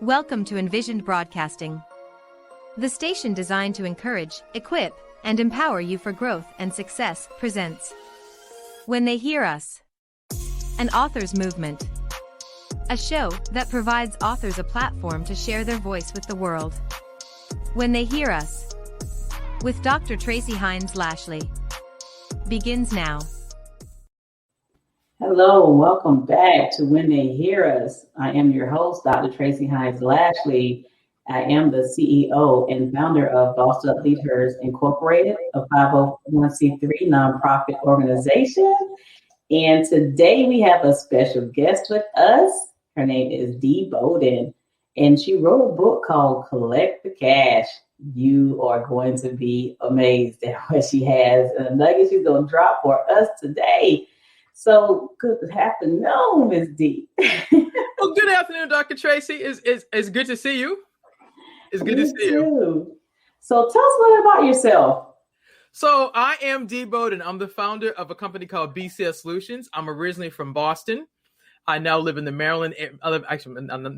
Welcome to Envisioned Broadcasting, the station designed to encourage, equip, and empower you for growth and success, presents When They Hear Us, an author's movement. A show that provides authors a platform to share their voice with the world. When They Hear Us, with Dr. Tracy Hines Lashley, begins now. Hello, welcome back to When They Hear Us. I am your host, Dr. Tracy Hines Lashley. I am the CEO and founder of Bossed Up Leaders Incorporated, a 501c3 nonprofit organization. And today we have a special guest with us. Her name is Dee Bowden, and she wrote a book called Collect the Cash. You are going to be amazed at what she has and the nuggets she's going to drop for us today. So good afternoon, Ms. Dee. Well, good afternoon, Dr. Tracy. It's good to see you. It's good to see you. So tell us a little about yourself. So I am Dee Bowden. I'm the founder of a company called BCS Solutions. I'm originally from Boston. I now live in the Maryland. I live actually in the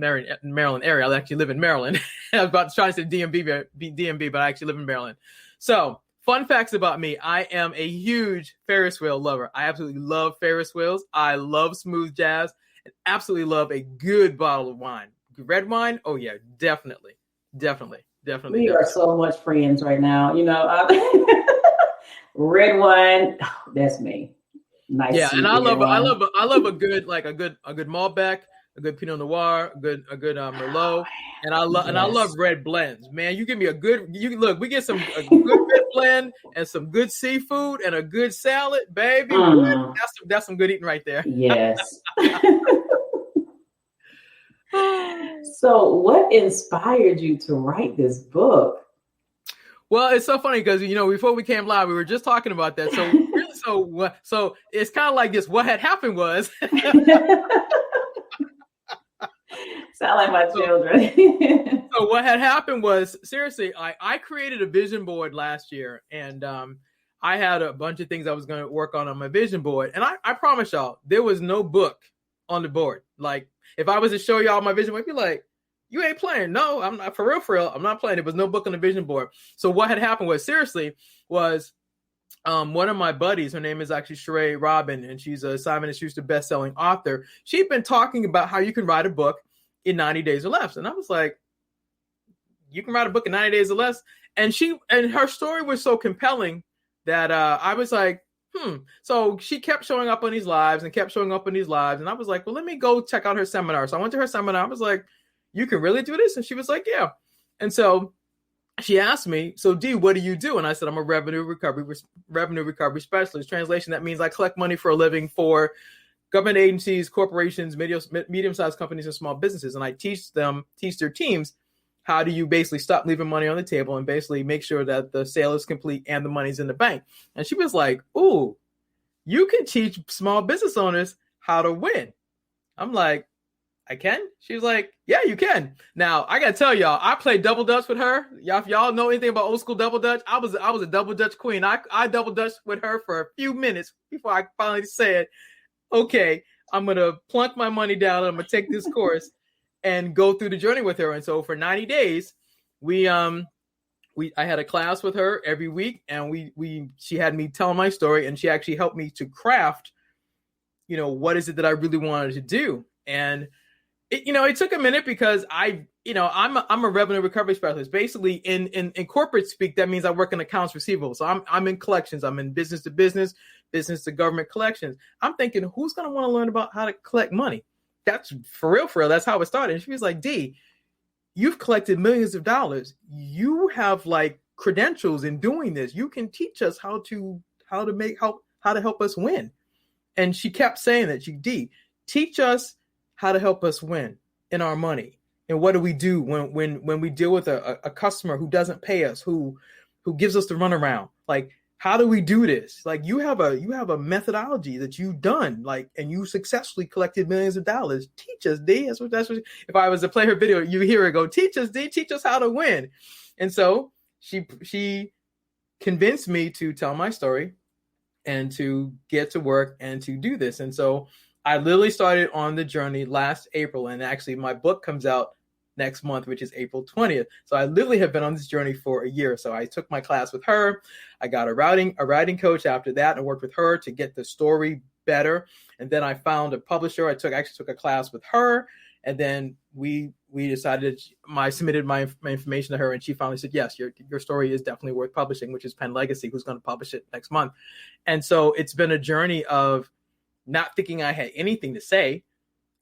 Maryland area. I actually live in Maryland. I was about to try to say DMV, but I actually live in Maryland. So fun facts about me. I am a huge Ferris wheel lover. I absolutely love Ferris wheels. I love smooth jazz and absolutely love a good bottle of wine. Red wine? Oh yeah, definitely. We are so much friends right now. You know, red wine, that's me. Nice. Yeah, and I love a good Malbec, a good Pinot Noir, a good Merlot, and I love red blends. Man, you give me we get a good red blend and some good seafood and a good salad, baby. That's some good eating right there. Yes. So, what inspired you to write this book? Well, it's so funny because before we came live, we were just talking about that. So it's kind of like this. What had happened was. Sound like my children. So what had happened was, seriously, I created a vision board last year, and I had a bunch of things I was going to work on my vision board. And I promise y'all, there was no book on the board. Like, if I was to show y'all my vision board, I'd be like, you ain't playing. No, I'm not, for real. I'm not playing. There was no book on the vision board. So what had happened was, one of my buddies, her name is actually Sheree Robin, and she's a Simon & Schuster best-selling author. She'd been talking about how you can write a book in 90 days or less. And I was like, you can write a book in 90 days or less? And her story was so compelling that I was like, So she kept showing up on these lives. And I was like, well, let me go check out her seminar. So I went to her seminar. I was like, you can really do this? And she was like, yeah. And so she asked me, so Dee, what do you do? And I said, I'm a revenue recovery specialist. Translation, that means I collect money for a living for government agencies, corporations, medium-sized companies, and small businesses. And I teach their teams, how do you basically stop leaving money on the table and basically make sure that the sale is complete and the money's in the bank. And she was like, ooh, you can teach small business owners how to win. I'm like, I can? She was like, yeah, you can. Now, I got to tell y'all, I played double dutch with her. If y'all know anything about old school double dutch, I was a double dutch queen. I double dutched with her for a few minutes before I finally said, okay, I'm going to plunk my money down. I'm going to take this course and go through the journey with her. And so for 90 days, I had a class with her every week, and she had me tell my story, and she actually helped me to craft, what is it that I really wanted to do. And it took a minute because I'm a revenue recovery specialist. Basically, in corporate speak, that means I work in accounts receivable. So I'm in collections. I'm in business to business to government collections. I'm thinking, who's going to want to learn about how to collect money? That's for real. That's how it started. And she was like, Dee, you've collected millions of dollars. You have like credentials in doing this. You can teach us how to help us win. And she kept saying that, Dee, teach us how to help us win in our money. And what do we do when we deal with a customer who doesn't pay us, who gives us the runaround? Like, how do we do this? Like, you have a methodology that you've done, like, and you successfully collected millions of dollars. Teach us, Dee. That's what if I was to play her video, you hear her go, teach us, Dee, teach us how to win. And so she convinced me to tell my story and to get to work and to do this. And so I literally started on the journey last April, and actually my book comes out next month, which is April 20th. So I literally have been on this journey for a year. So I took my class with her. I got a writing coach after that and worked with her to get the story better. And then I found a publisher. I actually took a class with her. And then we decided, I submitted my information to her, and she finally said, yes, your story is definitely worth publishing, which is Penn Legacy, who's going to publish it next month. And so it's been a journey of not thinking I had anything to say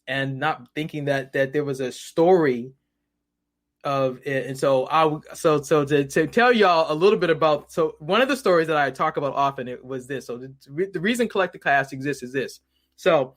and not thinking that there was a story of it. And so to tell y'all a little bit about, so one of the stories that I talk about often, it was this. So the reason Collect the Cash exists is this. So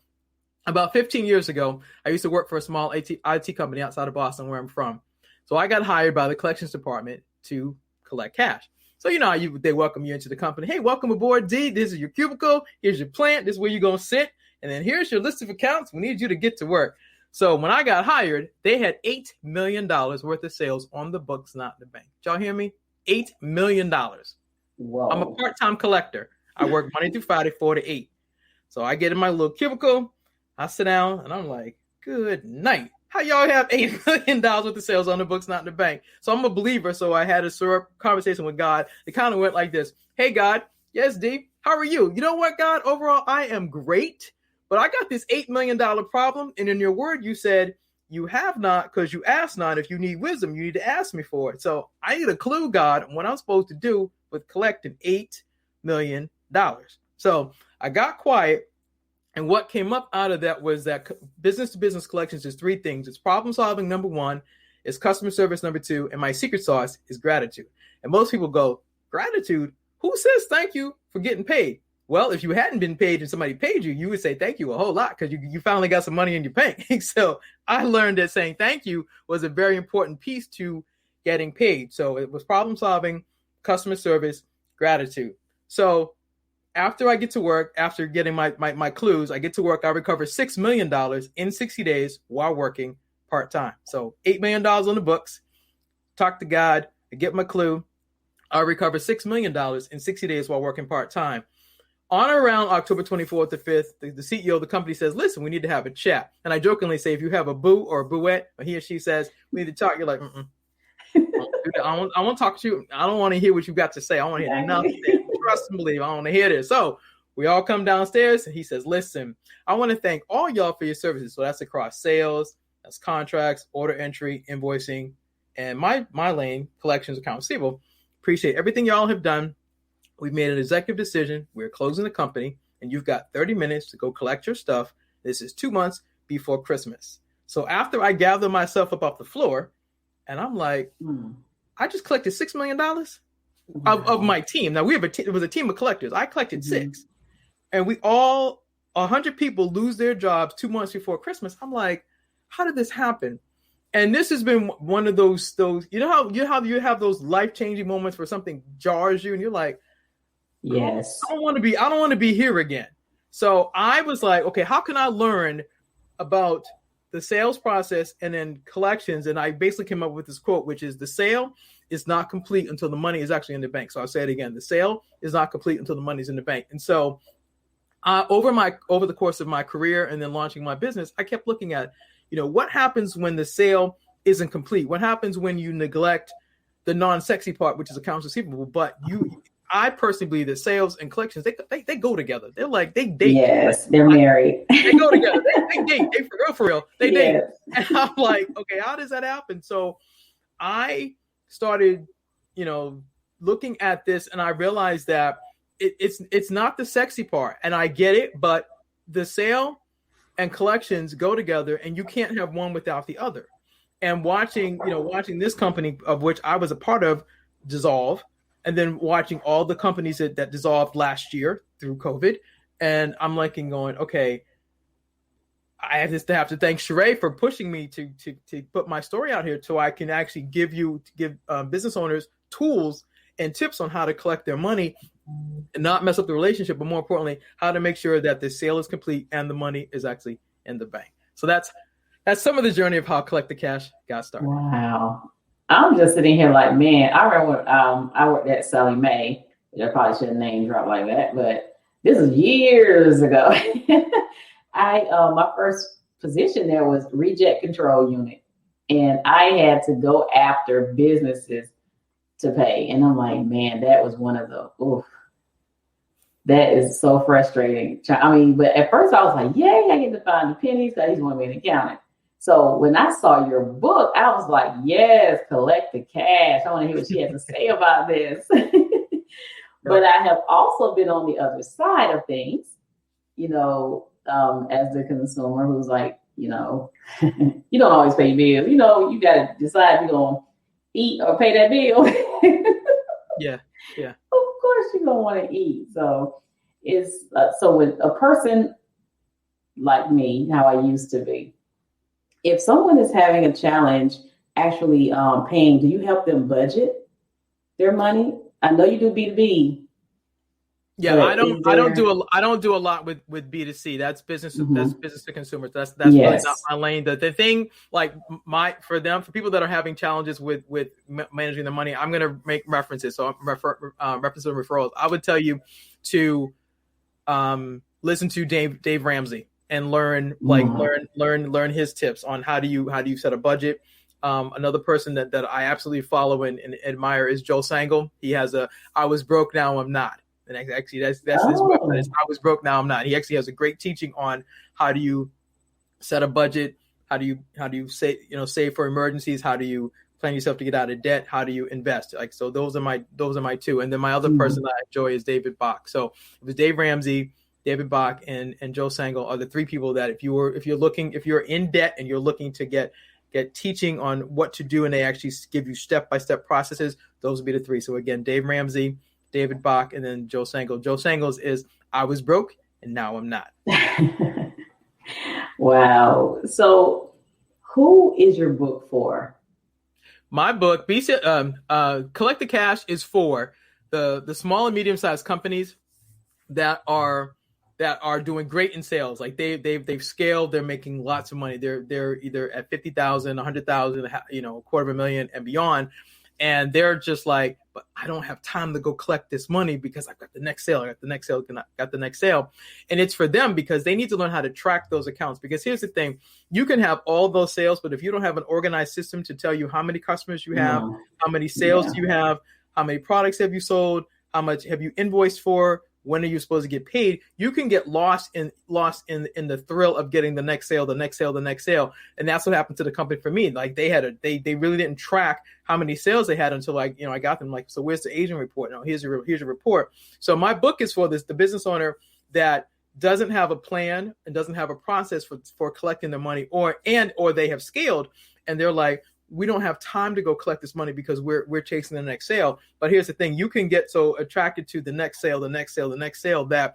about 15 years ago, I used to work for a small IT company outside of Boston, where I'm from. So I got hired by the collections department to collect cash. So, they welcome you into the company. Hey, welcome aboard, Dee. This is your cubicle. Here's your plant. This is where you're going to sit. And then here's your list of accounts. We need you to get to work. So when I got hired, they had $8 million worth of sales on the books, not in the bank. Did y'all hear me? $8 million. Whoa. I'm a part-time collector. I work Monday through Friday, 4 to 8. So I get in my little cubicle. I sit down and I'm like, good night. How y'all have $8 million worth of sales on the books, not in the bank? So I'm a believer. So I had a conversation with God. It kind of went like this. Hey, God. Yes, Dee. How are you? You know what, God? Overall, I am great. But I got this $8 million problem. And in your word, you said, you have not because you ask not. If you need wisdom, you need to ask me for it. So I need a clue, God, on what I'm supposed to do with collecting $8 million. So I got quiet. And what came up out of that was that business-to-business collections is three things. It's problem solving, number one. It's customer service, number two. And my secret sauce is gratitude. And most people go, gratitude? Who says thank you for getting paid? Well, if you hadn't been paid and somebody paid you, you would say thank you a whole lot because you finally got some money in your bank. So I learned that saying thank you was a very important piece to getting paid. So it was problem solving, customer service, gratitude. So after I get to work, after getting my clues, I get to work, I recover $6 million in 60 days while working part-time. So $8 million on the books, talk to God, I get my clue, I recover $6 million in 60 days while working part-time. On or around October 24th to 5th, the CEO of the company says, listen, we need to have a chat. And I jokingly say, if you have a boo or a booette, or he or she says, we need to talk, you're like, I want to talk to you. I don't want to hear what you got to say. I want to hear nothing. Trust and believe. I want to hear this. So we all come downstairs and he says, listen, I want to thank all y'all for your services. So that's across sales, that's contracts, order entry, invoicing, and my lane, collections, accounts receivable. Appreciate everything y'all have done. We've made an executive decision. We're closing the company, and you've got 30 minutes to go collect your stuff. This is 2 months before Christmas. So after I gather myself up off the floor, and I'm like, I just collected $6 million of my team. Now, it was a team of collectors. I collected 6. And we all, 100 people lose their jobs 2 months before Christmas. I'm like, how did this happen? And this has been one of those, you know how you have those life-changing moments where something jars you and you're like, yes, I don't want to be here again. So I was like, okay, how can I learn about the sales process and then collections? And I basically came up with this quote, which is the sale is not complete until the money is actually in the bank. So I'll say it again. The sale is not complete until the money's in the bank. And so over the course of my career and then launching my business, I kept looking at, what happens when the sale isn't complete? What happens when you neglect the non-sexy part, which is accounts receivable? But I personally believe that sales and collections, they go together. They're like, they date. Yes, they're married. They go together. They date. They for real. They date. Yes. And I'm like, okay, how does that happen? So I started, looking at this and I realized that it's not the sexy part. And I get it, but the sale and collections go together and you can't have one without the other. And watching this company of which I was a part of dissolve, and then watching all the companies that dissolved last year through COVID. And I'm going, okay, I have to thank Sheree for pushing me to put my story out here so I can actually give business owners tools and tips on how to collect their money and not mess up the relationship, but more importantly, how to make sure that the sale is complete and the money is actually in the bank. So that's some of the journey of how Collect the Cash got started. Wow. I'm just sitting here like, man, I remember when I worked at Sally Mae, which I probably shouldn't name drop like that, but this is years ago. My first position there was reject control unit. And I had to go after businesses to pay. And I'm like, man, that was one of the, oof, that is so frustrating. I mean, but at first I was like, yay, I get to find the pennies because he's want me an accountant. So when I saw your book, I was like, yes, collect the cash. I want to hear what she has to say about this. But I have also been on the other side of things, as the consumer who's like, you don't always pay your bills. You got to decide if you're going to eat or pay that bill. Yeah. Of course you're going to want to eat. So it's so with a person like me, how I used to be, if someone is having a challenge actually paying, do you help them budget their money? I know you do B2B. Yeah, I don't do a lot with B2C. That's business. Mm-hmm. That's business to consumers. That's Yes. really not my lane. The thing, like for people that are having challenges with managing their money, I'm going to make references. So references and referrals. I would tell you to listen to Dave Ramsey and learn his tips on how do you set a budget. Another person that I absolutely follow and admire is Joe Sangle. He has I was broke, now I'm not. And actually, that's his website. I was broke, now I'm not. He actually has a great teaching on how do you set a budget, how do you save for emergencies, how do you plan yourself to get out of debt, how do you invest. Like, so those are my two. And then my other person that I enjoy is David Bach. So it was Dave Ramsey, David Bach, and Joe Sangle are the three people that if you're in debt and you're looking to get teaching on what to do, and they actually give you step-by-step processes, those would be the three. So again, Dave Ramsey, David Bach, and then Joe Sangle. Joe Sangle's is I was broke and now I'm not. Wow. So who is your book for? My book, Collect the Cash, is for the small and medium-sized companies that are doing great in sales. Like they've scaled, they're making lots of money. They're either at 50,000, 100,000, $250,000 and beyond. And they're just like, but I don't have time to go collect this money because I've got the next sale. And it's for them because they need to learn how to track those accounts. Because here's the thing, you can have all those sales, but if you don't have an organized system to tell you how many customers you have, how many sales do you have, how many products have you sold, how much have you invoiced for, when are you supposed to get paid, you can get lost in the thrill of getting the next sale. And that's what happened to the company for me. Like they really didn't track how many sales they had until I got them. Like, so where's the agent report? No, here's your report. So my book is for the business owner that doesn't have a plan and doesn't have a process for collecting their money, or they have scaled and they're like, we don't have time to go collect this money because we're chasing the next sale. But here's the thing, you can get so attracted to the next sale that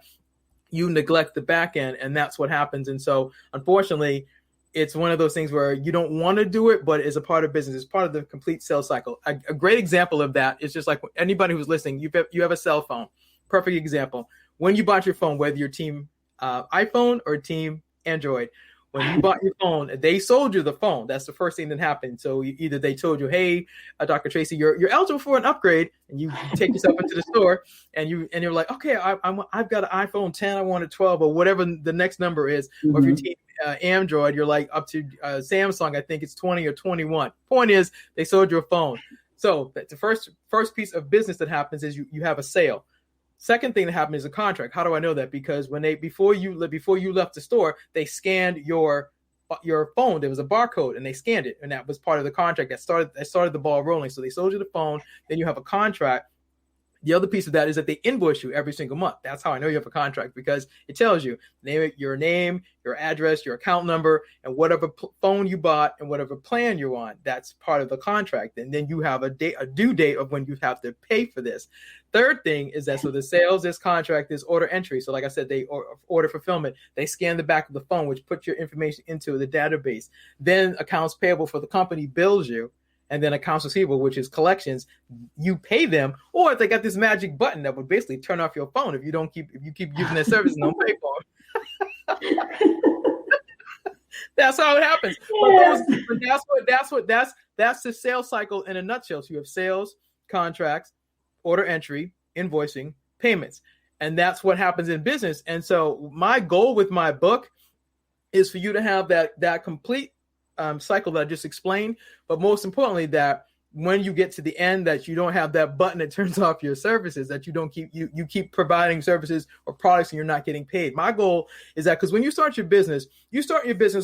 you neglect the back end, and that's what happens. And so unfortunately, it's one of those things where you don't want to do it, but it's a part of business. It's part of the complete sales cycle. A great example of that is just like anybody who's listening, you have a cell phone. Perfect example. When you bought your phone, whether you're team iPhone or team Android, when you bought your phone, they sold you the phone. That's the first thing that happened. So either they told you, hey, Dr. Tracy, you're eligible for an upgrade, and you take yourself into the store and you're like, okay, I've got an iPhone 10, I want a 12, or whatever the next number is. Or if you're team Android, you're like up to Samsung, I think it's 20 or 21. Point is, they sold you a phone. So the first piece of business that happens is you have a sale. Second thing that happened is a contract. How do I know that? Because when before you left the store, they scanned your phone. There was a barcode and they scanned it, and that was part of the contract that started the ball rolling. So they sold you the phone. Then you have a contract. The other piece of that is that they invoice you every single month. That's how I know you have a contract, because it tells you your name, your address, your account number, and whatever phone you bought and whatever plan you're on. That's part of the contract. And then you have a due date of when you have to pay for this. Third thing is that, so the sales, this contract, this order entry. So like I said, they order fulfillment. They scan the back of the phone, which puts your information into the database. Then accounts payable for the company bills you. And then accounts receivable, which is collections, you pay them, or they got this magic button that would basically turn off your phone if you keep using their service and don't pay for them. That's how it happens. But that's the sales cycle in a nutshell. So you have sales, contracts, order entry, invoicing, payments, and that's what happens in business. And so my goal with my book is for you to have that complete cycle that I just explained, but most importantly, that when you get to the end, that you don't have that button that turns off your services, that you don't keep you keep providing services or products and you're not getting paid. My goal is that, because when you start your business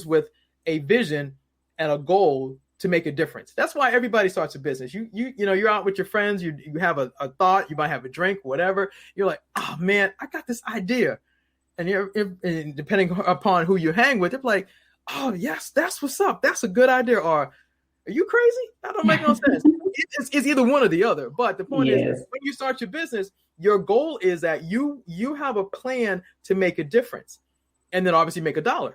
with a vision and a goal to make a difference. That's why everybody starts a business. You're out with your friends, you have a thought, you might have a drink, whatever. You're like, oh man, I got this idea. And depending upon who you hang with, they're like, oh yes, that's what's up. That's a good idea. Or, are you crazy? That don't make no sense. It's either one or the other. But the point is, when you start your business, your goal is that you have a plan to make a difference, and then obviously make $1.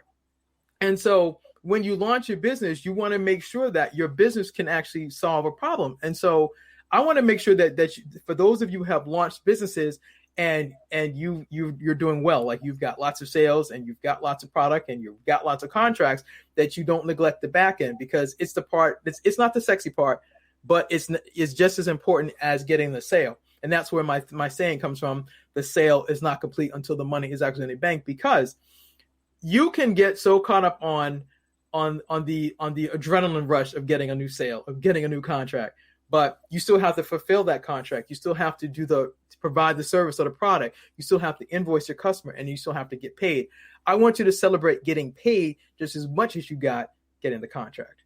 And so when you launch your business, you want to make sure that your business can actually solve a problem. And so I want to make sure that for those of you who have launched businesses and you're doing well, like you've got lots of sales and you've got lots of product and you've got lots of contracts, that you don't neglect the back end, because it's the part it's not the sexy part, but it's just as important as getting the sale. And that's where my saying comes from: the sale is not complete until the money is actually in the bank, because you can get so caught up on the adrenaline rush of getting a new sale, of getting a new contract, but you still have to fulfill that contract. You still have to provide the service or the product. You still have to invoice your customer, and you still have to get paid. I want you to celebrate getting paid just as much as you got getting the contract.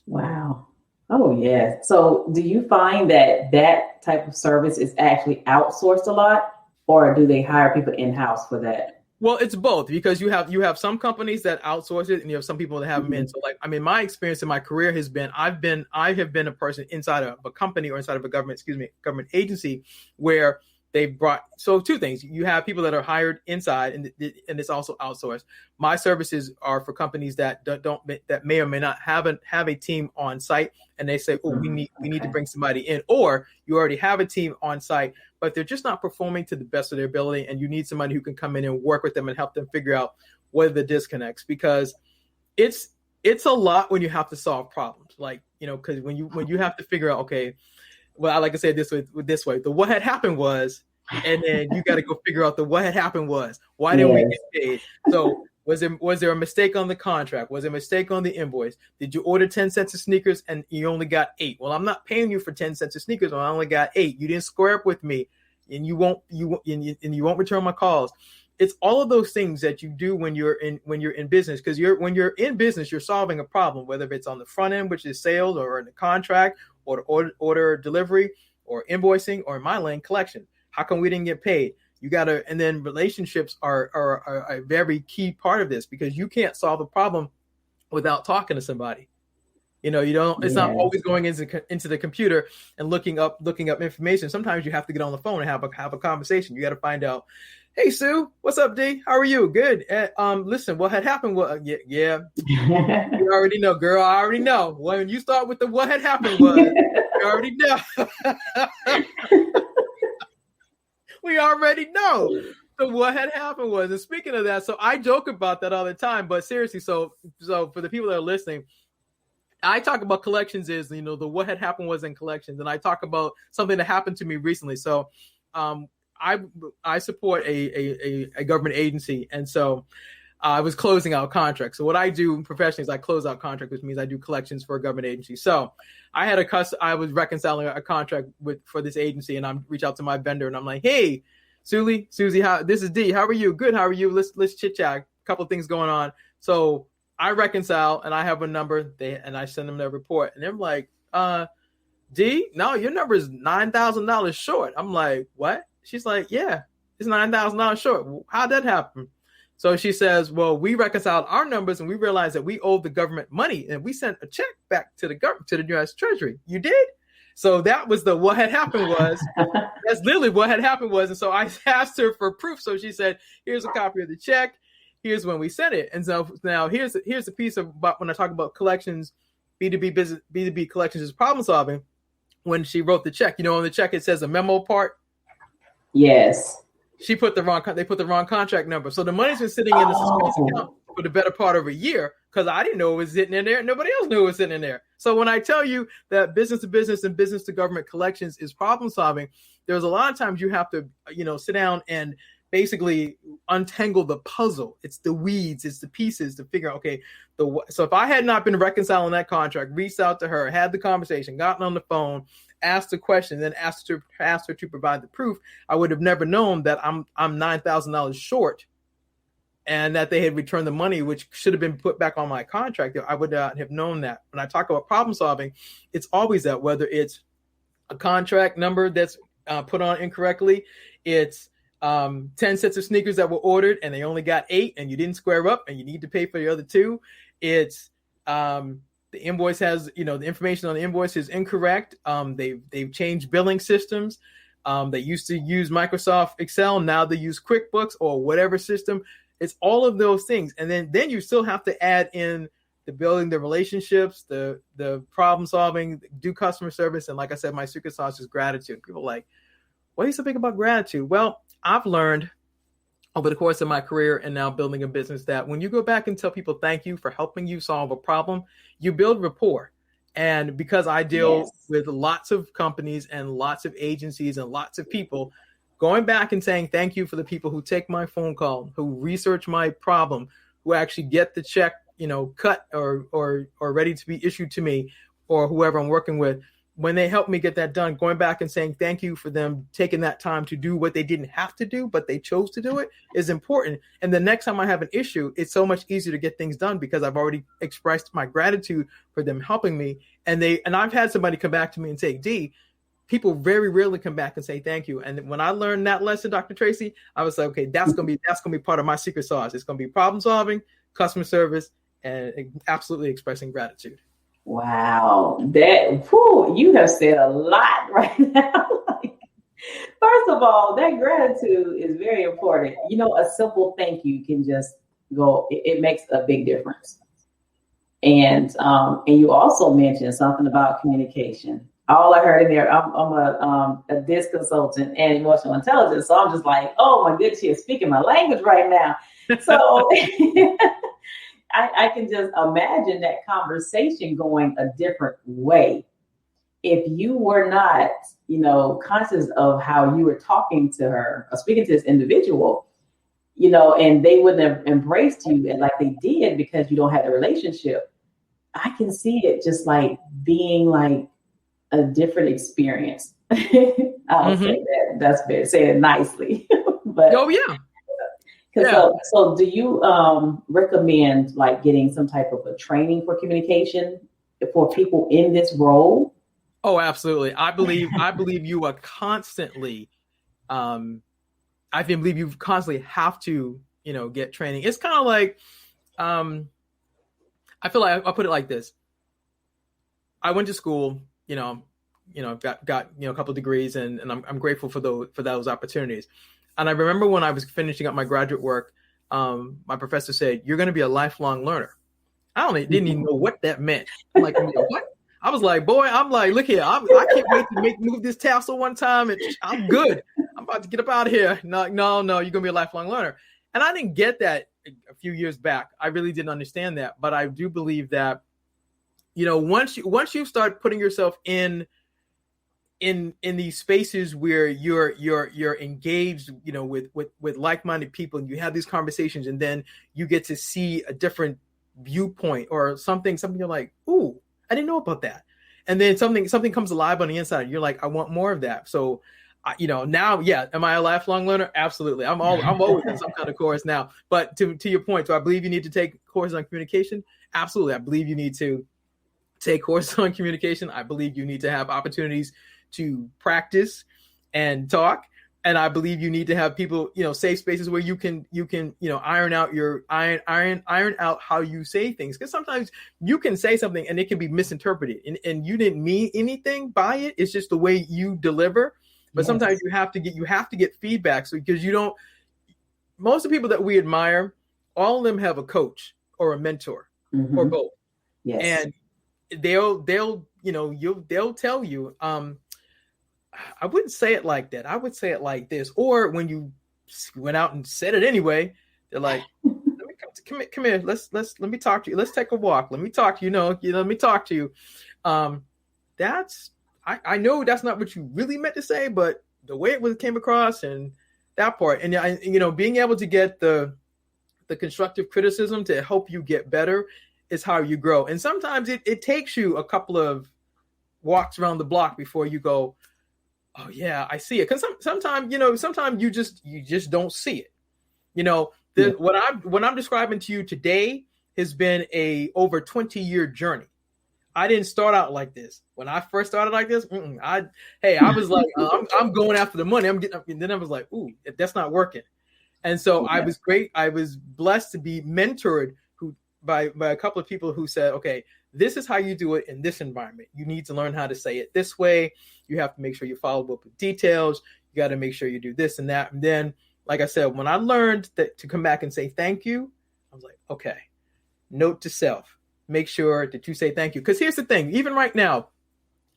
Wow. Oh, yeah. So do you find that type of service is actually outsourced a lot, or do they hire people in-house for that? Well, it's both, because you have some companies that outsource it, and you have some people that have them in. So, like, I mean, my experience in my career has been, I have been a person inside of a company or inside of a government agency where they brought, so two things. You have people that are hired inside, and it's also outsourced. My services are for companies that may or may not have a team on site, and they say, oh, we need to bring somebody in, or you already have a team on site, but they're just not performing to the best of their ability, and you need somebody who can come in and work with them and help them figure out what are the disconnects, because it's a lot when you have to solve problems, like, because when you have to figure out, okay, well, I like to say it this way, the what had happened was, and then you got to go figure out the what had happened was, why didn't we get paid? So was there a mistake on the contract? Was there a mistake on the invoice? Did you order 10 sets of sneakers and you only got 8? Well, I'm not paying you for 10 sets of sneakers when I only got 8. You didn't square up with me, and you won't return my calls. It's all of those things that you do when you're in business, because when you're in business, you're solving a problem, whether it's on the front end, which is sales, or in the contract, or order delivery, or invoicing, or in my lane, collection. How come we didn't get paid? And then relationships are a very key part of this, because you can't solve a problem without talking to somebody. It's not always going into the computer and looking up information. Sometimes you have to get on the phone and have a conversation. You got to find out, hey, Sue, what's up, D? How are you? Good. Listen, what had happened was, yeah. You already know, girl. I already know. When you start with the what had happened was, you already know. We already know. So what had happened was, and speaking of that, so I joke about that all the time, but seriously, so for the people that are listening, I talk about collections is, the what had happened was in collections, and I talk about something that happened to me recently. So I support a government agency, and so I was closing out contracts. So what I do professionally is I close out contracts, which means I do collections for a government agency. So I was reconciling a contract for this agency, and I reach out to my vendor, and I'm like, hey, Susie, this is Dee. How are you? Good. How are you? Let's chit chat. A couple of things going on. So I reconcile, and I have a number, and I send them their report, and they're like, Dee, no, your number is $9,000 short. I'm like, what? She's like, yeah, it's $9,000 short. How'd that happen? So she says, well, we reconciled our numbers, and we realized that we owed the government money, and we sent a check back to the government, to the U.S. Treasury. You did? So that was what had happened was. That's literally what had happened was. And so I asked her for proof. So she said, here's a copy of the check. Here's when we sent it. And so now here's the piece about when I talk about collections, B2B collections is problem solving. When she wrote the check, on the check, it says a memo part. Yes. They put the wrong contract number. So the money's been sitting in the suspense account for the better part of a year, because I didn't know it was sitting in there. Nobody else knew it was sitting in there. So when I tell you that business to business and business to government collections is problem solving, there's a lot of times you have to, sit down and basically untangle the puzzle. It's the weeds, it's the pieces to figure out, okay, so if I had not been reconciling that contract, reached out to her, had the conversation, gotten on the phone, asked the question, then asked her to provide the proof, I would have never known that I'm $9,000 short and that they had returned the money, which should have been put back on my contract. I would not have known that. When I talk about problem solving, it's always that, whether it's a contract number that's put on incorrectly, it's 10 sets of sneakers that were ordered and they only got 8 and you didn't square up and you need to pay for the other 2. It's the invoice has, the information on the invoice is incorrect. They've changed billing systems. They used to use Microsoft Excel. Now they use QuickBooks or whatever system. It's all of those things. And then you still have to add in the building the relationships, the problem solving, do customer service. And like I said, my secret sauce is gratitude. People are like, what are you so big about gratitude? Well, I've learned over the course of my career and now building a business that when you go back and tell people thank you for helping you solve a problem, you build rapport. And because I deal with lots of companies and lots of agencies and lots of people, going back and saying thank you for the people who take my phone call, who research my problem, who actually get the check, cut or ready to be issued to me, or whoever I'm working with, when they help me get that done, going back and saying thank you for them taking that time to do what they didn't have to do, but they chose to do it, is important. And the next time I have an issue, it's so much easier to get things done because I've already expressed my gratitude for them helping me. And I've had somebody come back to me and say, Dee, people very rarely come back and say thank you. And when I learned that lesson, Dr. Tracy, I was like, okay, that's gonna be part of my secret sauce. It's gonna be problem solving, customer service, and absolutely expressing gratitude. Wow, you have said a lot right now. First of all, that gratitude is very important. A simple thank you can just go. It makes a big difference. And you also mentioned something about communication. All I heard in there, I'm a DISC consultant and emotional intelligence. So I'm just like, oh my goodness, you're speaking my language right now. So I can just imagine that conversation going a different way. If you were not, conscious of how you were talking to her or speaking to this individual, and they wouldn't have embraced you and like they did because you don't have a relationship, I can see it just like being like a different experience. I'll say that. That's fair. Say it nicely. But oh yeah. So do you recommend like getting some type of a training for communication for people in this role? Oh, absolutely. I believe you are constantly, I believe you constantly have to, get training. It's kind of like, I feel like I'll put it like this. I went to school, got a couple of degrees and I'm grateful for those opportunities. And I remember when I was finishing up my graduate work, my professor said, "You're going to be a lifelong learner." Didn't even know what that meant. I'm like, what? I was like, boy, look here. I can't wait to move this tassel one time. And I'm good. I'm about to get up out of here. No, you're going to be a lifelong learner. And I didn't get that a few years back. I really didn't understand that. But I do believe that, once you start putting yourself in these spaces where you're engaged, with like-minded people, and you have these conversations, and then you get to see a different viewpoint or something you're like, ooh, I didn't know about that. And then something comes alive on the inside. You're like, I want more of that. So, now, yeah, am I a lifelong learner? Absolutely. I'm always in some kind of course now. But to your point, do I believe you need to take courses on communication? Absolutely. I believe you need to take courses on communication. I believe you need to have opportunities to practice and talk. And I believe you need to have people, safe spaces where you can, iron out how you say things. Because sometimes you can say something and it can be misinterpreted and you didn't mean anything by it. It's just the way you deliver. But sometimes you have to get feedback. So because most of the people that we admire, all of them have a coach or a mentor or both. Yes. And they'll tell you, I wouldn't say it like that. I would say it like this. Or when you went out and said it anyway, they're like, come here. Let me talk to you. Let's take a walk. Let me talk to you. Let me talk to you. I know that's not what you really meant to say, but the way it came across, and That part. And being able to get the constructive criticism to help you get better is how you grow. And sometimes it takes you a couple of walks around the block before you go, oh yeah, I see it. Because sometimes you just don't see it. What I'm describing to you today has been a over 20-year journey. I didn't start out like this. When I first started like this, I was like, I'm going after the money. And then I was like, ooh, that's not working. And so I was blessed to be mentored by a couple of people who said, okay, this is how you do it in this environment. You need to learn how to say it this way. You have to make sure you follow up with details. You got to make sure you do this and that. And then, like I said, when I learned to come back and say thank you, I was like, okay, note to self, make sure that you say thank you. Because here's the thing, even right now,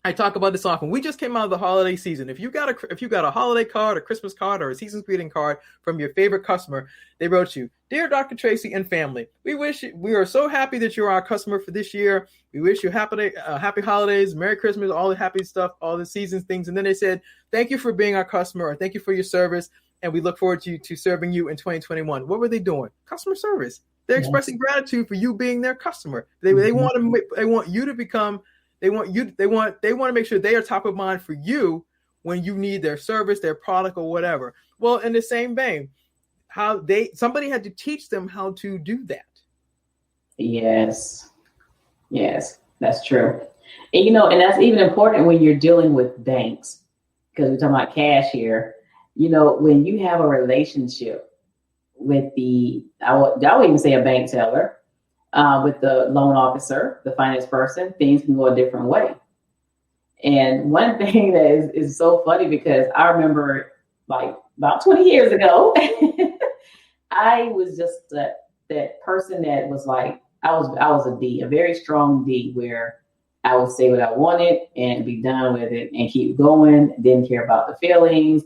I talk about this often. We just came out of the holiday season. If you got a holiday card, a Christmas card, or a season's greeting card from your favorite customer, they wrote you, "Dear Dr. Tracy and family, we are so happy that you're our customer for this year. We wish you happy holidays, Merry Christmas, all the happy stuff, all the seasons things." And then they said, "Thank you for being our customer, or thank you for your service, and we look forward to serving you in 2021." What were they doing? Customer service. They're expressing gratitude for you being their customer. They want you to become. They want to make sure they are top of mind for you when you need their service, their product, or whatever. Well, in the same vein, somebody had to teach them how to do that. Yes, that's true. And and that's even important when you're dealing with banks, because we're talking about cash here. When you have a relationship with I would even say a bank teller, with the loan officer, the finance person, things can go a different way. And one thing that is so funny, because I remember like about 20 years ago, I was just that person that was like, I was a D, a very strong D, where I would say what I wanted and be done with it and keep going. Didn't care about the feelings.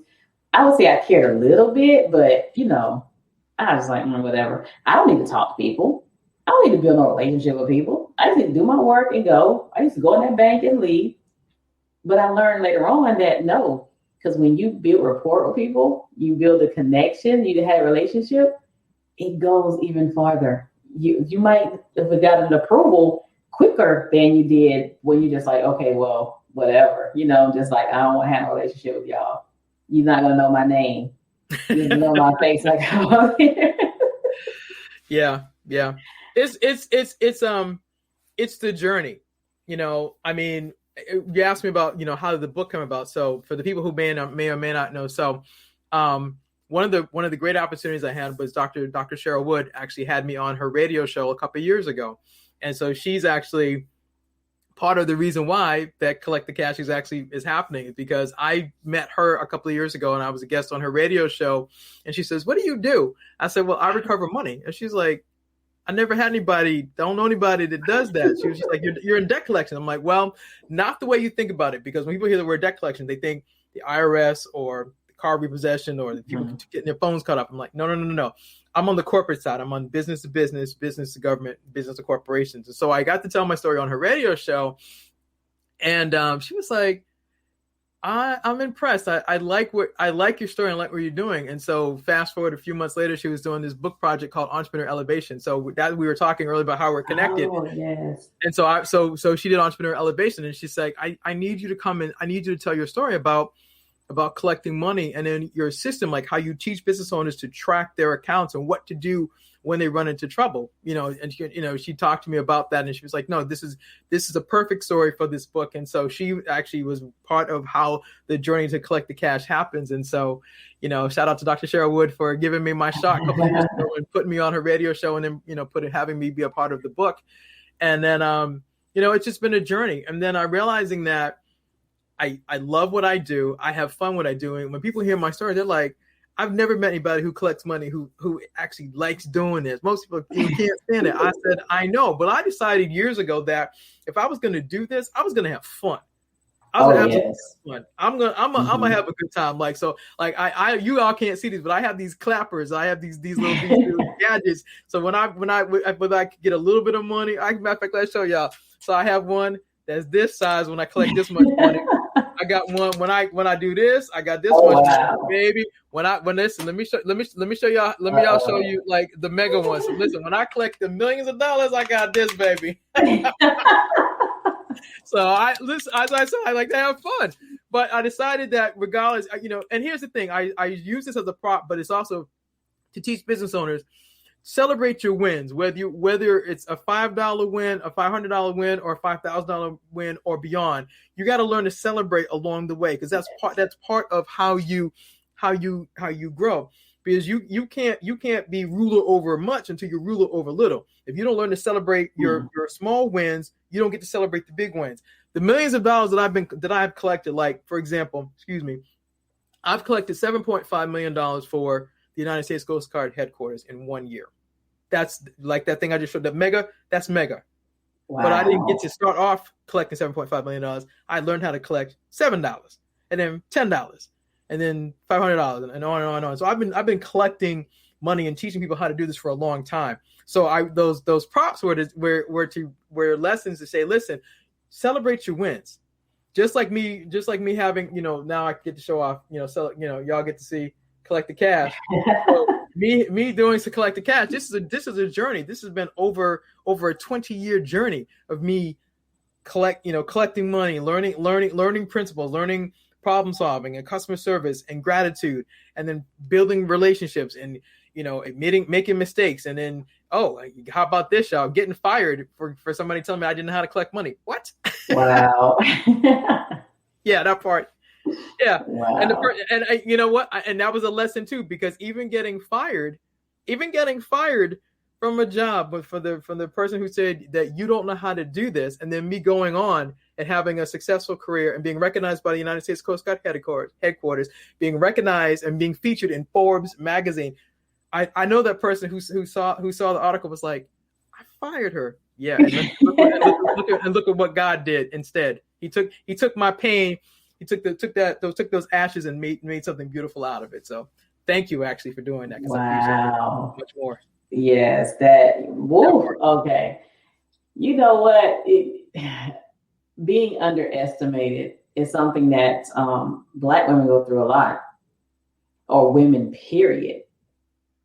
I would say I cared a little bit, but I was like, whatever. I don't need to talk to people. I don't need to build no relationship with people. I just need to do my work and go. I used to go in that bank and leave. But I learned later on that no, because when you build rapport with people, you build a connection, you have a relationship, it goes even farther. You might have got an approval quicker than you did when you just like, okay, well, whatever. Just like, I don't want to have a relationship with y'all. You're not going to know my name. You know my face. Like, Yeah. It's the journey. I mean, you asked me about, how did the book come about? So for the people who may or may not know, so one of the great opportunities I had was Dr. Cheryl Wood actually had me on her radio show a couple of years ago. And so she's actually part of the reason why that Collect the Cash is happening, is because I met her a couple of years ago and I was a guest on her radio show. And she says, "What do you do?" I said, "Well, I recover money." And she's like, "I never had don't know anybody that does that." She was just like, you're in debt collection. I'm like, well, not the way you think about it, because when people hear the word debt collection, they think the IRS or the car repossession or the people getting their phones cut off. I'm like, no. I'm on the corporate side. I'm on business to business, business to government, business to corporations. And so I got to tell my story on her radio show. And she was like, I'm impressed. I like your story and like what you're doing. And so fast forward a few months later, she was doing this book project called Entrepreneur Elevation. So that we were talking earlier about how we're connected. Oh, yes. And so she did Entrepreneur Elevation, and she's like, I need you to come in. I need you to tell your story about collecting money, and then your system, like how you teach business owners to track their accounts and what to do when they run into trouble, and she talked to me about that, and she was like, no, this is a perfect story for this book. And so she actually was part of how the journey to Collect the Cash happens. And so, shout out to Dr. Cheryl Wood for giving me my shot a couple of years ago and putting me on her radio show, and then, having me be a part of the book. And then, it's just been a journey. And then I'm realizing that I love what I do. I have fun what I do. And when people hear my story, they're like, I've never met anybody who collects money who actually likes doing this. Most people can't stand it. I said, I know, but I decided years ago that if I was going to do this, I was going to have fun. I was going to have fun. I'm gonna have a good time. Like, so like you all can't see these, but I have these clappers. I have these little gadgets. So when I get a little bit of money, matter of fact, let's show y'all. So I have one that's this size. When I collect this much money, I got one when I do this. I got this Oh, one, wow. baby. When this, let me show y'all. Let me y'all show you like the mega ones. So listen, when I collect the millions of dollars, I got this, baby. So I listen, as I said, I like to have fun. But I decided that regardless, and here's the thing, I use this as a prop, but it's also to teach business owners, celebrate your wins, whether it's a $5 win, a $500 win, or a $5,000 win or beyond. You got to learn to celebrate along the way, because that's part of how you grow. Because you can't be ruler over much until you're ruler over little. If you don't learn to celebrate your small wins, you don't get to celebrate the big wins. The millions of dollars that I've collected, like for example, I've collected $7.5 million for the United States Coast Guard headquarters in 1 year. That's like that thing I just showed, that mega, that's mega. Wow. But I didn't get to start off collecting $7.5 million. I learned how to collect $7 and then $10 and then $500 and on and on. So I've been collecting money and teaching people how to do this for a long time. So those props were lessons to say, listen, celebrate your wins. Just like me having, now I get to show off, y'all get to see collect the cash. So me doing to collect the cash. This is a journey. This has been over a 20-year journey of me collecting money, learning principles, learning problem solving and customer service and gratitude, and then building relationships and making mistakes, and then how about this, y'all? Getting fired for somebody telling me I didn't know how to collect money. What? Wow. Yeah, that part. Yeah. Wow. And you know what? And that was a lesson too, because even getting fired from a job, but from the person who said that you don't know how to do this, and then me going on and having a successful career and being recognized by the United States Coast Guard headquarters, being recognized and being featured in Forbes magazine. I know that person who saw the article was like, I fired her. Yeah, and look at what God did instead. He took my pain. He took those ashes and made something beautiful out of it. So thank you actually for doing that. Wow. I appreciate it much more. Yes, okay. You know what? Being underestimated is something that Black women go through a lot, or women, period.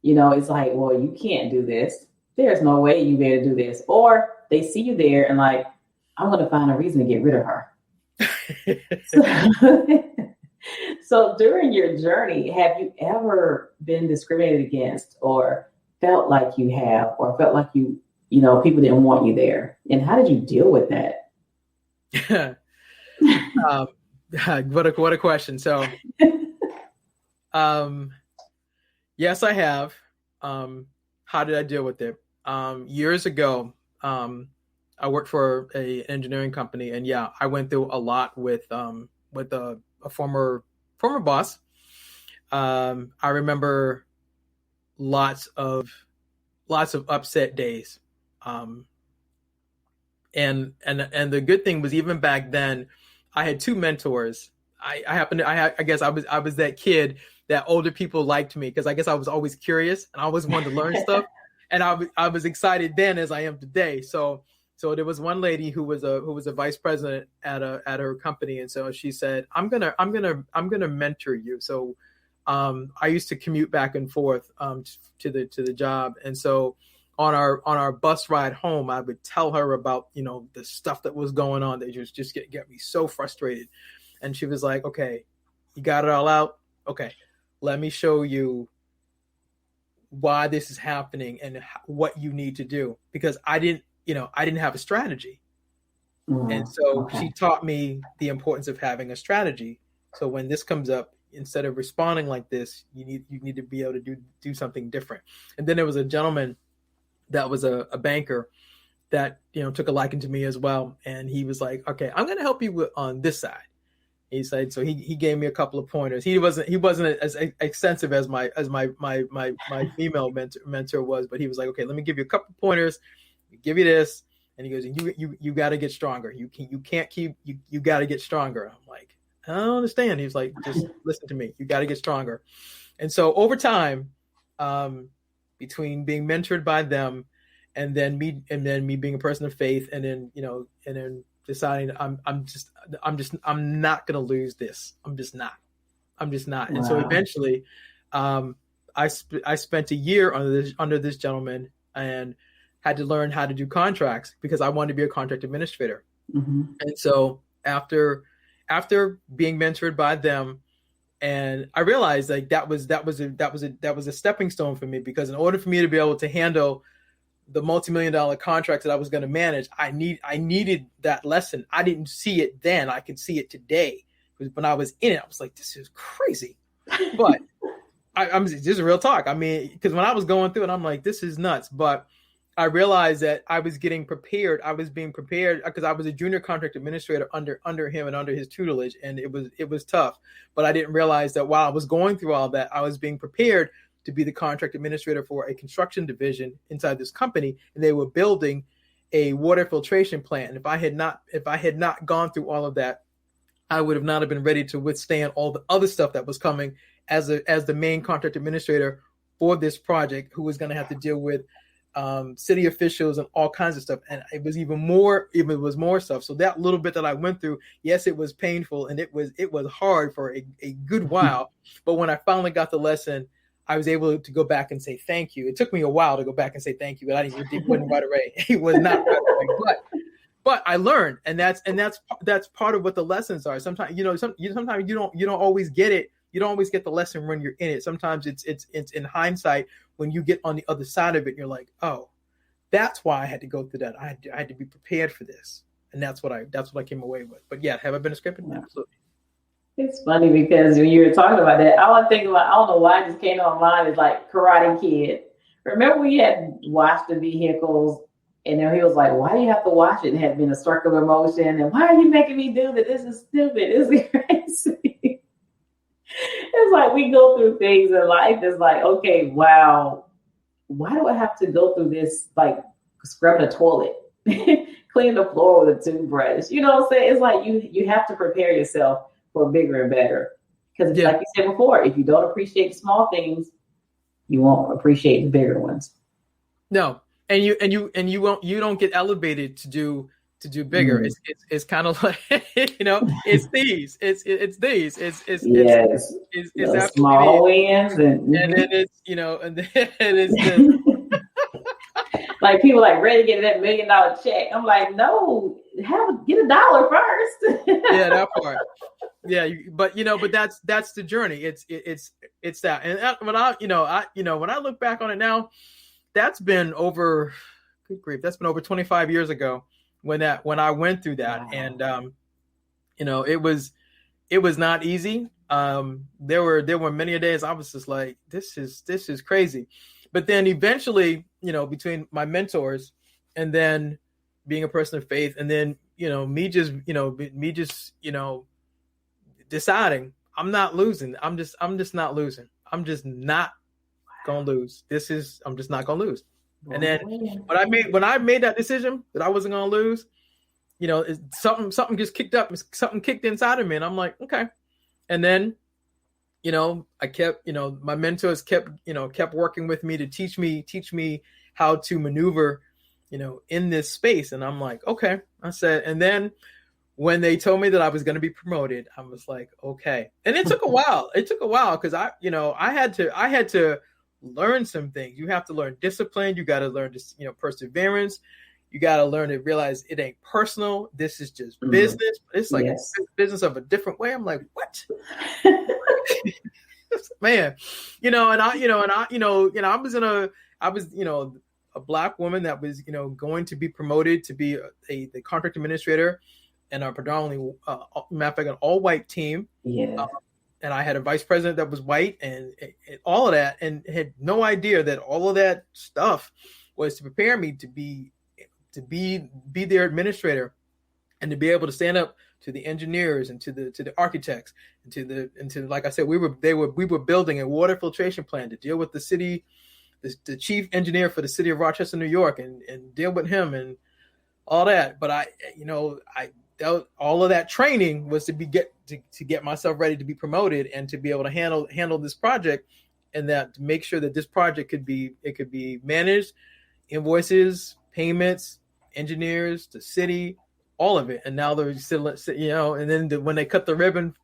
It's like, well, you can't do this. There's no way you better do this. Or they see you there and like, I'm going to find a reason to get rid of her. So during your journey, have you ever been discriminated against, or felt like you have, or felt like people didn't want you there? And how did you deal with that? What a question. So, yes, I have. How did I deal with it? Years ago, I worked for an engineering company, and yeah, I went through a lot with a former boss. I remember lots of upset days. And the good thing was, even back then, I had two mentors. I guess I was that kid that older people liked me, because I guess I was always curious and I always wanted to learn stuff. And I was excited then as I am today. So there was one lady who was a vice president at her company, and so she said, I'm gonna mentor you. So I used to commute back and forth to the job, and so on our bus ride home, I would tell her about the stuff that was going on that just get me so frustrated. And she was like, okay, you got it all out? Okay, let me show you why this is happening and what you need to do, because I didn't have a strategy. And so she taught me the importance of having a strategy. So when this comes up, instead of responding like this, you need to be able to do something different. And then there was a gentleman that was a banker that took a liking to me as well, and he was like, okay, I'm going to help you on this side. He said, so he gave me a couple of pointers. He wasn't as extensive as my female mentor was, but he was like, okay, let me give you a couple of pointers, give you this. And he goes, you got to get stronger. You got to get stronger. I'm like, I don't understand. He's like, just listen to me. You got to get stronger. And so over time, between being mentored by them and then me being a person of faith, and then deciding I'm not gonna lose this. I'm just not. Wow. And so eventually, I spent a year under this gentleman and had to learn how to do contracts because I wanted to be a contract administrator. Mm-hmm. And so after being mentored by them, and I realized like that was a stepping stone for me, because in order for me to be able to handle the multi-million-dollar contracts that I was going to manage, I needed that lesson. I didn't see it then. I could see it today. Because when I was in it, I was like, this is crazy. But this is real talk. I mean, because when I was going through it, I'm like, this is nuts. But I realized that I was getting prepared. I was being prepared because I was a junior contract administrator under him and under his tutelage. And it was tough. But I didn't realize that while I was going through all that, I was being prepared to be the contract administrator for a construction division inside this company. And they were building a water filtration plant. And if I had not gone through all of that, I would have not been ready to withstand all the other stuff that was coming as the main contract administrator for this project, who was going to have to deal with city officials and all kinds of stuff. And it was more stuff. So that little bit that I went through, yes, it was painful and it was hard for a good while. But when I finally got the lesson, I was able to go back and say thank you. It took me a while to go back and say thank you, but it wasn't right away. It was not right away. But I learned, and that's part of what the lessons are. Sometimes sometimes you don't always get it. You don't always get the lesson when you're in it. Sometimes it's in hindsight when you get on the other side of it. You're like, oh, that's why I had to go through that. I had to be prepared for this, and that's what I came away with. But yeah, have I been a script? Absolutely. It's funny because when you were talking about that, I was thinking about, I don't know why it just came on mind, is like Karate Kid. Remember we had watched the vehicles, and then he was like, why do you have to watch it? It had been a circular motion, and why are you making me do that? This is stupid. This is crazy. It's like we go through things in life. It's like, okay, wow, why do I have to go through this, like scrubbing a toilet, clean the floor with a toothbrush? You know what I'm saying? It's like you have to prepare yourself for bigger and better. Because like you said before, if you don't appreciate small things, you won't appreciate the bigger ones. No. And you don't get elevated to do bigger. Mm. It's kind of like, it's these. It's small wins, and then it's and then it's like people like ready to get that $1 million check. I'm like, no, get $1 first. Yeah, that part. Yeah, but that's the journey. It's that. And when I look back on it now, that's been over, good grief, that's been over 25 years ago when I went through that. Wow. And it was not easy. There were many days I was just like, this is crazy. But then eventually, between my mentors and then being a person of faith, and then me just deciding I'm not losing. I'm just not losing. I'm just not gonna lose. I'm just not gonna lose. And then when I made that decision that I wasn't gonna lose, something just kicked up. Something kicked inside of me, and I'm like, okay. And then I kept, my mentors kept working with me to teach me how to maneuver, in this space. And I'm like, okay. I said, and then when they told me that I was going to be promoted, I was like, okay. And it took a while. Because I had to learn some things. You have to learn discipline. You got to learn this, perseverance. You got to learn to realize it ain't personal. This is just business. It's like a business of a different way. I'm like, what? Man, I was a Black woman that was, going to be promoted to be the contract administrator and a predominantly, matter of fact, an all-white team. Yeah. And I had a vice president that was white, and all of that, and had no idea that all of that stuff was to prepare me to be their administrator, and to be able to stand up to the engineers and to the architects and to like I said, we were building a water filtration plant to deal with the city, the chief engineer for the city of Rochester, New York, and deal with him and all that. But all of that training was to get myself ready to be promoted and to be able to handle this project, and that to make sure that this project could be managed, invoices, payments, engineers, the city, all of it, and now they're still, you know. And then when they cut the ribbon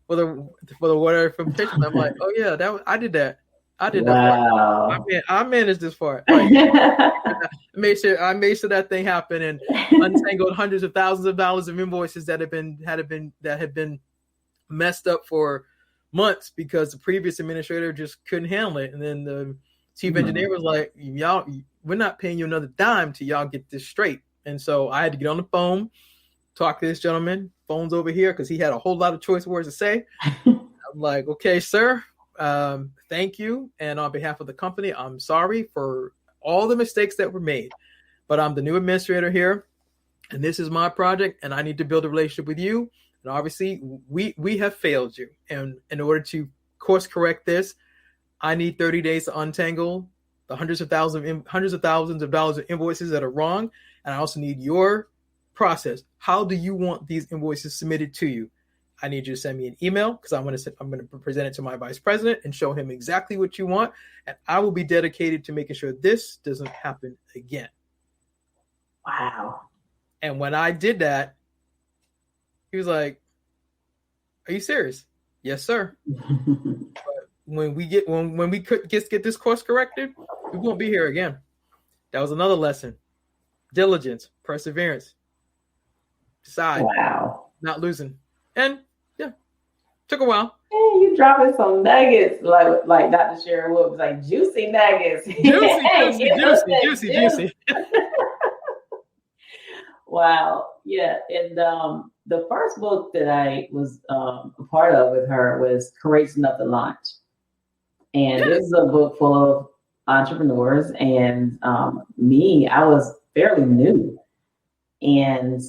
for the whatever from pictures, I'm like, oh yeah, I did that. I did that part. I managed this part. Like, I made sure that thing happened and untangled hundreds of thousands of dollars of invoices that had been messed up for months because the previous administrator just couldn't handle it. And then the chief engineer was like, y'all, we're not paying you another dime till y'all get this straight. And so I had to get on the phone, talk to this gentleman, phone's over here, because he had a whole lot of choice words to say. I'm like, okay, sir, thank you. And on behalf of the company, I'm sorry for all the mistakes that were made. But I'm the new administrator here, and this is my project, and I need to build a relationship with you. And obviously, we have failed you. And in order to course correct this, I need 30 days to untangle the hundreds of thousands of dollars of invoices that are wrong. And I also need your process. How do you want these invoices submitted to you? I need you to send me an email, because I'm going to present it to my vice president and show him exactly what you want. And I will be dedicated to making sure this doesn't happen again. Wow. And when I did that, he was like, are you serious? Yes, sir. But when we get this course corrected, we won't be here again. That was another lesson. Diligence, perseverance, decide, not losing. And yeah, took a while. Hey, you dropping some nuggets like Dr. Sharon Wood was like, juicy nuggets. Juicy. Wow. Yeah. And the first book that I was a part of with her was Courageous Enough to Launch. And this is a book full of entrepreneurs. And I was fairly new. And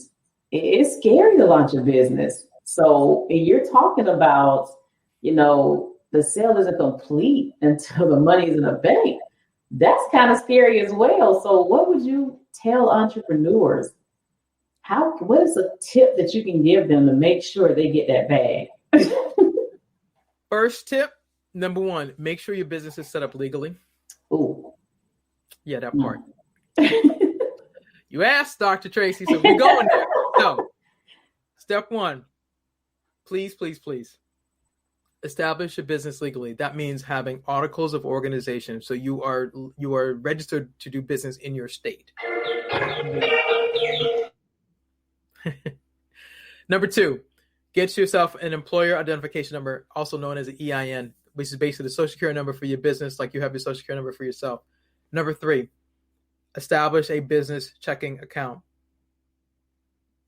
it's scary to launch a business. So you're talking about, the sale isn't complete until the money is in the bank. That's kind of scary as well. So what would you tell entrepreneurs? What is a tip that you can give them to make sure they get that bag? First tip, number one, make sure your business is set up legally. Ooh. Yeah, that part. You asked, Dr. Tracy, so we're going there. So, step one, please establish a business legally. That means having articles of organization. So you are registered to do business in your state. Number two, get yourself an employer identification number, also known as an EIN, which is basically the social security number for your business, like you have your social security number for yourself. Number three, establish a business checking account.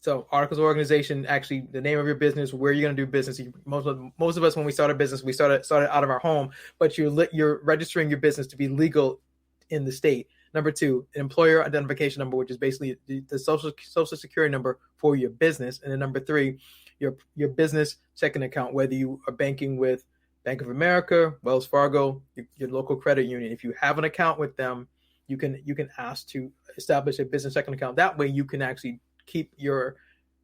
So articles of organization, actually the name of your business, where you're going to do business. Most of us, when we start a business, we started out of our home, but you're registering your business to be legal in the state. Number two, an employer identification number, which is basically the social security number for your business. And then number three, your business checking account, whether you are banking with Bank of America, Wells Fargo, your local credit union. If you have an account with them, you can ask to establish a business checking account. That way you can actually keep your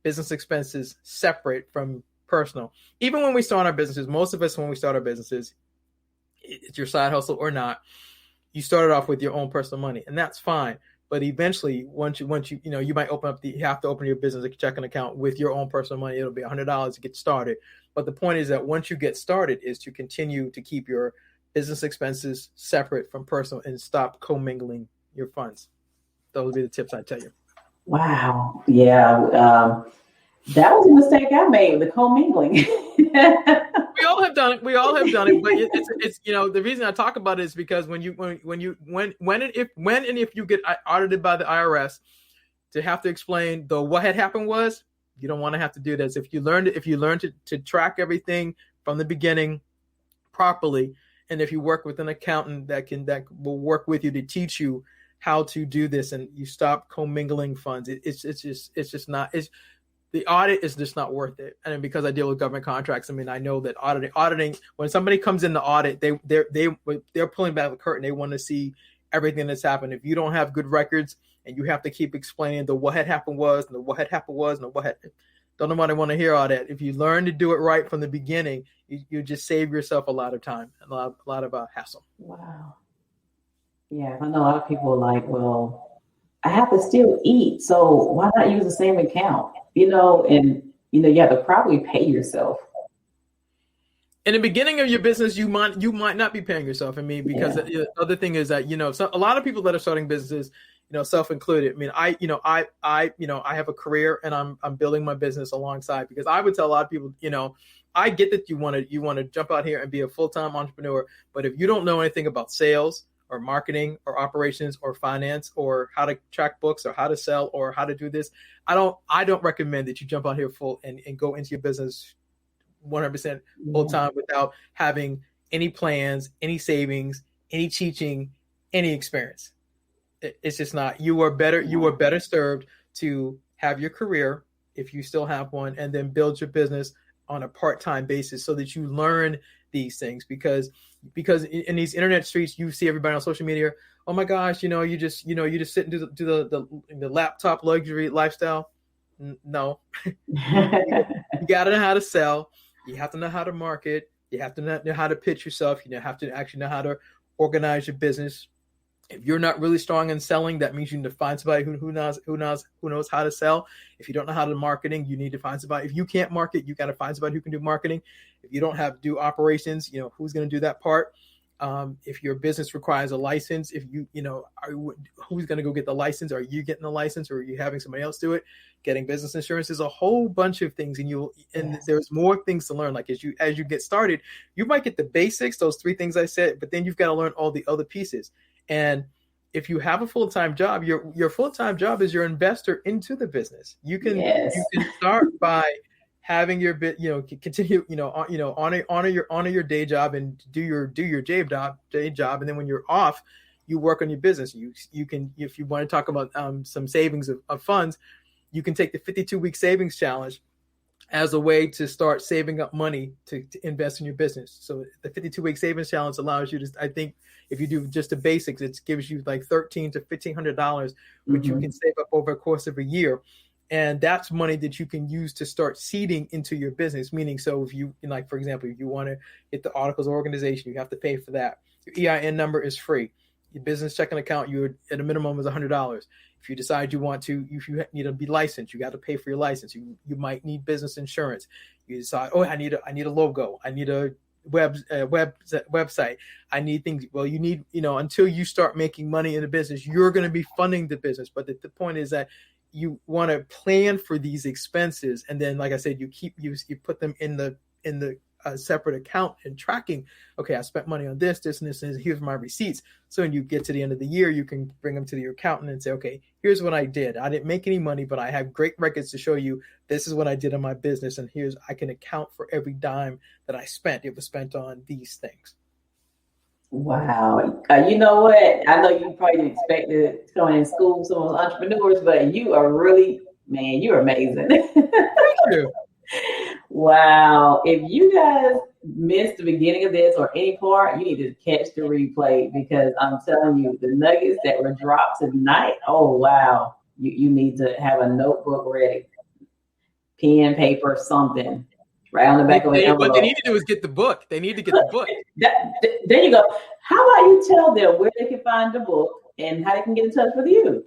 business expenses separate from personal. Even when we start our businesses, most of us, when we start our businesses, it's your side hustle or not, you started off with your own personal money, and that's fine. But eventually, once you you might you have to open your business checking account with your own personal money. It'll be $100 to get started. But the point is that once you get started, is to continue to keep your business expenses separate from personal and stop commingling your funds. Those would be the tips I tell you. Wow. Yeah. That was a mistake I made, the commingling. We all have done it. But it's the reason I talk about it is because when and if you get audited by the IRS, to have to explain what had happened was, you don't want to have to do this. If you learn to track everything from the beginning properly, and if you work with an accountant that will work with you to teach you how to do this, and you stop commingling funds, the audit is just not worth it. And because I deal with government contracts, I mean, I know that auditing, when somebody comes in to audit, they're pulling back the curtain. They want to see everything that's happened. If you don't have good records and you have to keep explaining what had happened was, and don't nobody want to hear all that. If you learn to do it right from the beginning, you just save yourself a lot of time and a lot of hassle. Wow. Yeah, I know a lot of people are like, well, I have to still eat. So why not use the same account? And you have to probably pay yourself. In the beginning of your business, you might not be paying yourself. I mean, because the other thing is that so a lot of people that are starting businesses, self included. I mean, I have a career and I'm building my business alongside, because I would tell a lot of people, I get that you want to jump out here and be a full-time entrepreneur, but if you don't know anything about sales or marketing or operations or finance or how to track books or how to sell or how to do this, I don't recommend that you jump out here full and go into your business 100% full time without having any plans, any savings, any teaching, any experience. It's just not. You are better served to have your career, if you still have one, and then build your business on a part-time basis so that you learn these things, because in these internet streets, you see everybody on social media, oh my gosh, you just sit and do the laptop luxury lifestyle. No. You got to know how to sell. You have to know how to market. You have to know how to pitch yourself. You have to actually know how to organize your business. If you're not really strong in selling, that means you need to find somebody who knows how to sell. If you don't know how to marketing, you need to find somebody. If you can't market, you got to find somebody who can do marketing. If you don't have to do operations, who's going to do that part? If your business requires a license, who's going to go get the license? Are you getting the license, or are you having somebody else do it? Getting business insurance is a whole bunch of things, and there's more things to learn. Like as you get started, you might get the basics, those 3 things I said, but then you've got to learn all the other pieces. And if you have a full-time job, your full-time job is your investor into the business. You can start by having your bit, continue, honor your day job and do your day job, and then when you're off, you work on your business. You can, if you want to talk about some savings of funds, you can take the 52-week savings challenge as a way to start saving up money to invest in your business. So the 52-week savings challenge allows you to, I think, if you do just the basics, it gives you like $1,300 to $1,500, which you can save up over the course of a year. And that's money that you can use to start seeding into your business. Meaning, so if you, like, for example, if you want to get the articles of organization, you have to pay for that. Your EIN number is free. Your business checking account, you at a minimum is $100. If you decide if you need to be licensed, you got to pay for your license. You might need business insurance. You decide, I need a logo. I need a website. I need things. Well, you need, until you start making money in the business, you're going to be funding the business. But the point is that you want to plan for these expenses, and then, like I said, you put them in the separate account and tracking. Okay, I spent money on this, and this, and here's my receipts. So when you get to the end of the year, you can bring them to your accountant and say, okay, here's what I did. I didn't make any money, but I have great records to show you this is what I did in my business, and I can account for every dime that I spent. It was spent on these things. Wow. You know what? I know you probably expected to come in school some of those entrepreneurs, but you are really, man, you're amazing. Thank you. Wow. If you guys missed the beginning of this or any part, you need to catch the replay, because I'm telling you, the nuggets that were dropped tonight, oh, wow. You need to have a notebook ready, pen, paper, something. Right on the back of an envelope. What they need to do is get the book. They need to get the book. There you go. How about you tell them where they can find the book and how they can get in touch with you?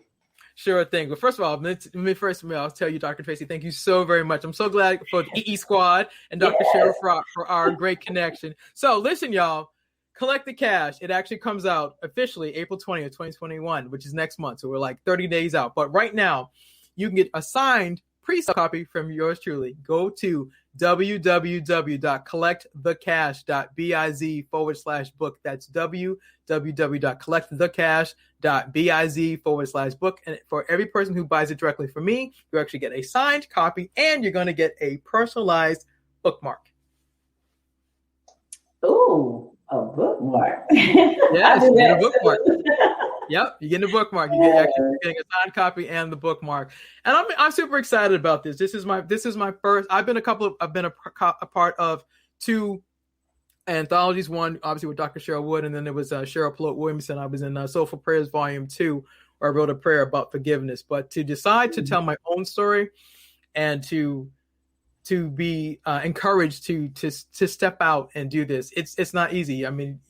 Sure thing. But first of all, I'll tell you, Dr. Tracy, thank you so very much. I'm so glad for the EE Squad and Dr. Cheryl for our great connection. So listen, y'all, Collect the Cash. It actually comes out officially April 20th, 2021, which is next month. So we're like 30 days out. But right now, you can get a signed pre-sale copy from yours truly. Go to www.collectthecash.biz/book. That's www.collectthecash.biz/book. And for every person who buys it directly from me, you actually get a signed copy, and you're going to get a personalized bookmark. Ooh, a bookmark. Yes, you get a bookmark. Yep, you get a bookmark. You're getting a signed copy and the bookmark, and I'm super excited about this. This is my first. I've been a part of 2 anthologies. One, obviously, with Dr. Cheryl Wood, and then there was Cheryl Plotte Williamson. I was in Soulful Prayers Volume 2, where I wrote a prayer about forgiveness. But to decide to tell my own story, and to be encouraged to step out and do this, it's not easy. I mean,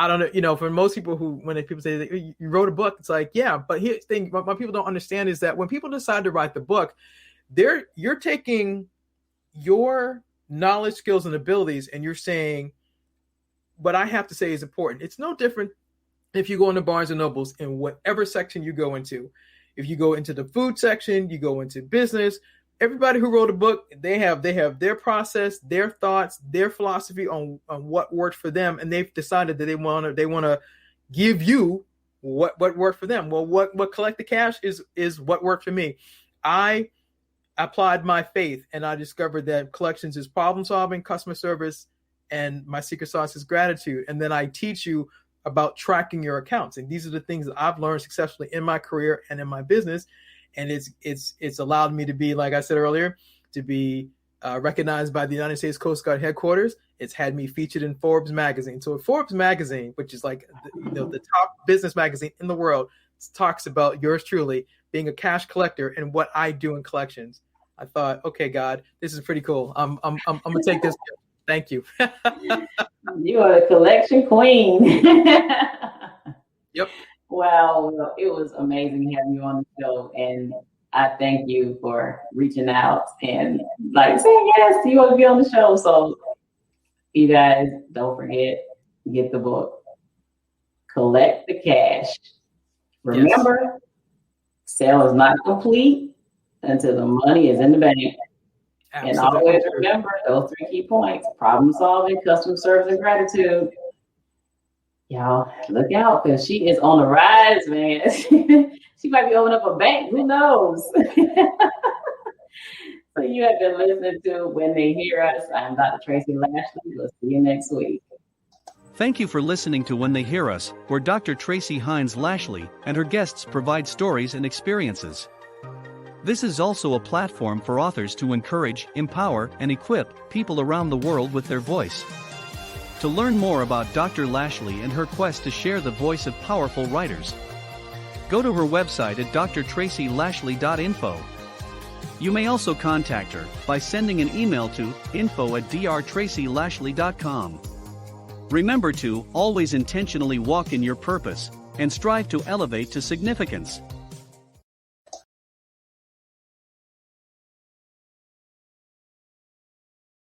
I don't know, you know, for most people people say that you wrote a book, it's like, yeah, but here's the thing, what people don't understand is that when people decide to write the book, you're taking your knowledge, skills, and abilities, and you're saying, what I have to say is important. It's no different if you go into Barnes and Nobles in whatever section you go into. If you go into the food section, you go into business, everybody who wrote a book, they have their process, their thoughts, their philosophy on what worked for them, and they've decided that they want to give you what worked for them. Well, what Collect the Cash is what worked for me. I applied my faith, and I discovered that collections is problem solving, customer service, and my secret sauce is gratitude. And then I teach you about tracking your accounts, and these are the things that I've learned successfully in my career and in my business. And it's allowed me to be, like I said earlier, to be recognized by the United States Coast Guard headquarters. It's had me featured in Forbes magazine. So Forbes magazine, which is like the top business magazine in the world, talks about yours truly being a cash collector and what I do in collections. I thought, okay, God, this is pretty cool. I'm gonna take this. Thank you. You are the collection queen. Yep. Well, it was amazing having you on the show, and I thank you for reaching out and like saying yes, you want to be on the show. So you guys, don't forget, get the book, Collect the Cash. Remember, sale is not complete until the money is in the bank. Absolutely. And always remember those 3 key points: problem solving, customer service, and gratitude. Y'all, look out, because she is on the rise, man. She might be opening up a bank. Who knows? So you have been listening to When They Hear Us. I'm Dr. Tracy Lashley. We'll see you next week. Thank you for listening to When They Hear Us, where Dr. Tracy Hines Lashley and her guests provide stories and experiences. This is also a platform for authors to encourage, empower, and equip people around the world with their voice. To learn more about Dr. Lashley and her quest to share the voice of powerful writers, go to her website at drtracylashley.info. You may also contact her by sending an email to info@drtracylashley.com. Remember to always intentionally walk in your purpose and strive to elevate to significance.